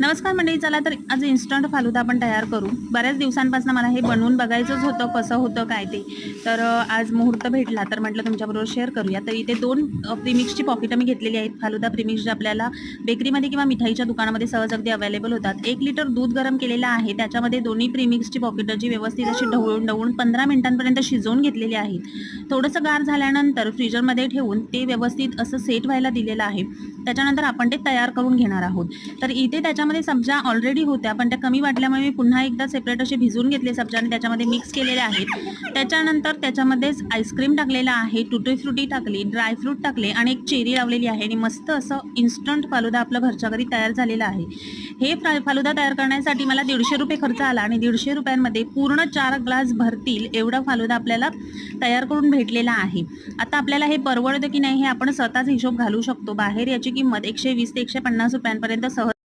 नमस्कार मंडळी, चला तर आज इन्स्टंट फालुदा आपण तयार करू. बऱ्याच दिवसांपासून मला हे बनवून बघायचंच होतं, कसं होतं काय ते. तर आज मुहूर्त भेटला तर म्हटलं तुमच्याबरोबर शेअर करूया. तर इथे 2 प्रीमिक्सची पॉकेटं मी घेतलेली आहेत. फालुदा प्रीमिक्स जे आपल्याला बेकरीमध्ये किंवा मिठाईच्या दुकानामध्ये सहज अगदी अवेलेबल होतात. 1 लिटर दूध गरम केलेलं आहे. त्याच्यामध्ये दोन्ही प्रीमिक्सची पॉकेटं जी व्यवस्थित अशी ढवळून 15 मिनिटांपर्यंत शिजवून घेतलेली आहेत. थोडंसं गार झाल्यानंतर फ्रीजरमध्ये ठेवून ते व्यवस्थित असं सेट व्हायला दिलेलं आहे. त्याच्यानंतर आपण ते तयार करून घेणार आहोत. तर इथे त्याच्यामध्ये सब्जा ऑलरेडी होत्या, पण त्या कमी वाटल्यामुळे मी पुन्हा एकदा सेपरेट असे भिजवून घेतले सब्जा आणि त्याच्यामध्ये मिक्स केलेले आहेत. त्याच्यानंतर त्याच्यामध्येच आईस्क्रीम टाकलेलं आहे, टुटी फ्रुटी टाकली, ड्रायफ्रूट टाकले आणि एक चेरी लावलेली आहे आणि मस्त असं इन्स्टंट फालुदा आपलं घरच्या घरी तयार झालेला आहे. हे फालुदा तयार करण्यासाठी मला ₹150 खर्च आला आणि ₹150 पूर्ण 4 ग्लास भरतील एवढा फालुदा आपल्याला तयार करून भेटलेला आहे. आता आपल्याला हे परवडतं की नाही हे आपण स्वतःच हिशोब घालू शकतो. बाहेर याची किंमत ₹120 ते ₹150 सहज